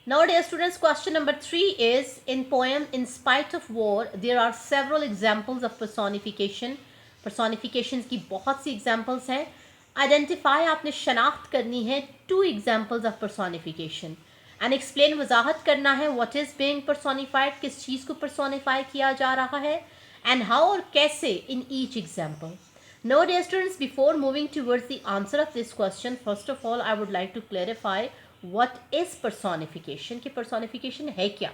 Nowadays, students, question number 3 is in poem In Spite of War, there are several examples of personification. Personifications की बहुत सी examples हैं. Identify आपने शनाख्त करनी है 2 examples of personification. And explain वजाहत करना है what is being personified, किस चीज़ को personify किया जा रहा है, and how और कैसे in each example. Nowadays, students, before moving towards the answer of this question, first of all, I would like to clarify what is personification कि personification है क्या.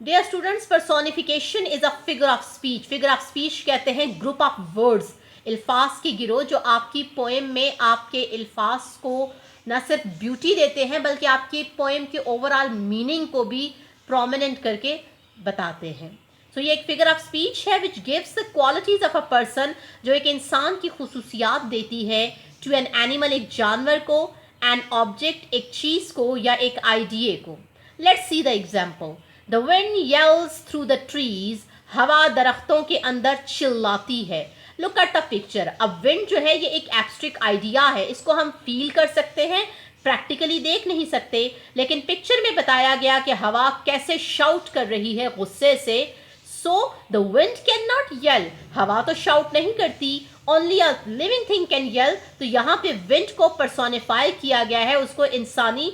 Dear students, personification is a figure of speech. Figure of speech कहते हैं group of words, अल्फाज की गिरोह जो आपकी पोएम में आपके अल्फाज को न सिर्फ ब्यूटी देते हैं बल्कि आपकी पोएम के ओवरऑल मीनिंग को भी प्रोमिनेंट करके बताते हैं. तो ये एक फिगर ऑफ स्पीच है which gives the qualities of a person, जो एक इंसान की खुसूसियात देती है, टू एन एनिमल एक जानवर को, एन ऑब्जेक्ट एक चीज़ को या एक आइडिए को. Let's see the example. The wind येल्स through the trees, हवा दरख्तों के अंदर चिल्लाती है. Look at the picture. अब विंड जो है ये एक एब्स्ट्रैक्ट आइडिया है, इसको हम फील कर सकते हैं, प्रैक्टिकली देख नहीं सकते, लेकिन पिक्चर में बताया गया कि हवा कैसे शाउट कर रही है गुस्से से. So the wind cannot yell. हवा तो शाउट नहीं करती, only a living thing can yell. तो यहाँ पे wind को personified किया गया है, उसको इंसानी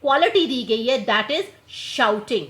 क्वालिटी दी गई है, that is shouting.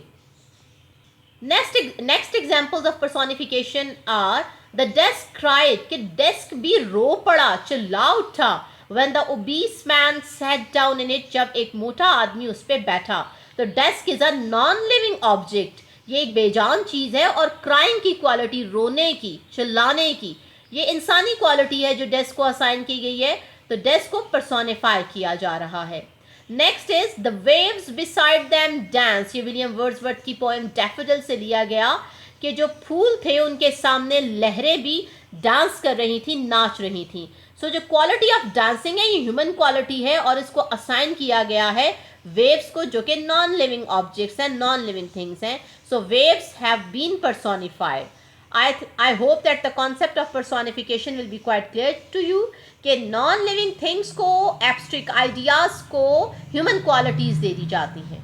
Next examples of personification are the desk cried, कि desk भी रो पड़ा, चिल्ला उठा. When the obese man sat down in it, जब एक मोटा आदमी उस पर बैठा. तो desk is a non-living object. ये एक बेजान चीज़ है और क्राइंग की क्वालिटी, रोने की, चिल्लाने की, ये इंसानी क्वालिटी है जो डेस्क को असाइन की गई है. तो डेस्क को पर्सोनिफाई किया जा रहा है. Next is the waves beside them dance. ये विलियम वर्ड्सवर्थ की पोएम डैफोडिल से लिया गया कि जो फूल थे उनके सामने लहरें भी डांस कर रही थी, नाच रही थी. सो जो क्वालिटी ऑफ डांसिंग है ये ह्यूमन क्वालिटी है और इसको असाइन किया गया है वेव्स को, जो कि नॉन लिविंग ऑब्जेक्ट्स हैं, नॉन लिविंग थिंग्स हैं. So waves have been personified. I hope that the concept of personification will be quite clear to you कि नॉन लिविंग थिंग्स को, एब्स्ट्रैक्ट आइडियाज को ह्यूमन क्वालिटीज दे दी जाती हैं.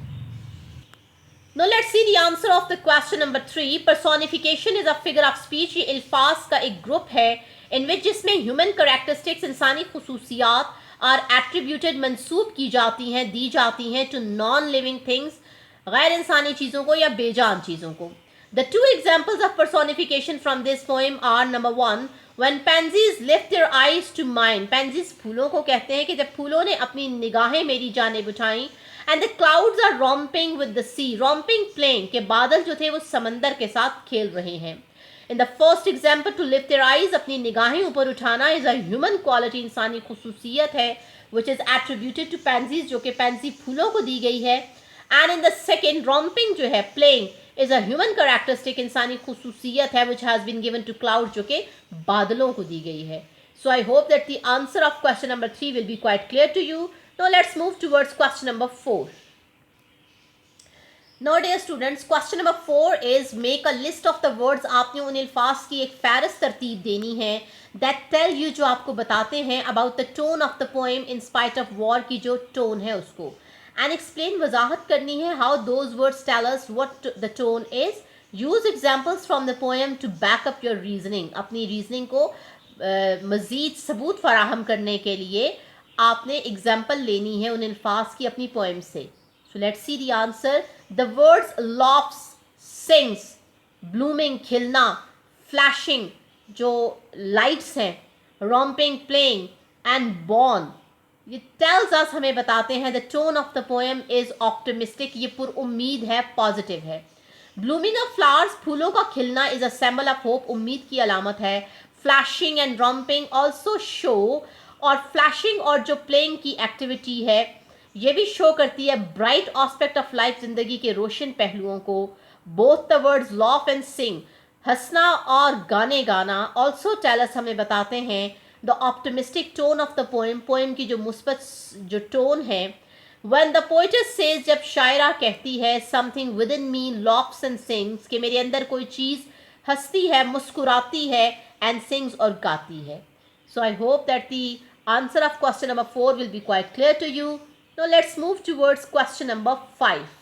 Now let's see the answer of the question number 3. Personification is a figure of speech. ये अल्फाज का एक group है in which जिसमें ह्यूमन करेक्टरिस्टिक्स, इंसानी खुसूसियात आर एट्रीब्यूटेड, मंसूब की जाती हैं, दी जाती हैं टू नॉन लिविंग थिंग्स, गैर इंसानी चीज़ों को या बेजान चीज़ों को. The 2 examples of personification from this poem are number 1, when pansies lift their eyes to mine. Pansies फूलों को कहते हैं कि जब फूलों ने अपनी निगाहें मेरी जानिब उठाई. And the clouds are romping with the sea. Romping playing के बादल जो थे वो समंदर के साथ खेल रहे हैं. In the first example, to lift their eyes, अपनी निगाहें ऊपर उठाना, is a human quality, इंसानी खुसूसियत है, which is attributed to pansies, जो कि pansy फूलों को दी गई है. And in the second, romping जो है, playing, is a human characteristic, इंसानी खुसूसियत है, which has been given to clouds, जो कि बादलों को दी गई है. So I hope that the answer of question number 3 will be quite clear to you. Now let's move towards question number 4. Now dear students, question number 4 is make a list of the words. आपने उन अल्फाज की एक फहरिस्त तरतीब देनी है that tell you, जो आपको बताते हैं about the tone of the poem in spite of war, की जो tone है उसको, and explain, वजाहत करनी है how those words tell us what the tone is. Use examples from the poem to back up your reasoning. अपनी reasoning को मज़ीद सबूत फराहम करने के लिए आपने एग्जाम्पल लेनी है उन अल्फाज की अपनी पोएम से. So let's see the answer. The words laughs, sings, blooming खिलना, flashing जो lights हैं, romping playing and born, ये tells us, हमें बताते हैं the tone of the poem is optimistic, ये पुरुम्मीद है, positive है. Blooming of flowers, फूलों का खिलना, is a symbol of hope, उम्मीद की अलामत है. Flashing and romping also show, और flashing और जो playing की एक्टिविटी है ये भी शो करती है ब्राइट एस्पेक्ट ऑफ लाइफ, जिंदगी के रोशन पहलुओं को. Both the words loaf and सिंग, हंसना और गाने गाना, ऑल्सो टेल अस, हमें बताते हैं the optimistic tone of the poem, poem की जो मुस्बत जो टोन है. व्हेन द पोएटेस सेज, जब शायरा कहती है, something with in me laughs and sings, कि मेरे अंदर कोई चीज़ हंसती है, मुस्कुराती है, एंड सिंग्स और गाती है. So I hope that the answer of question number 4 will be quite clear to you. Now let's move towards question number 5.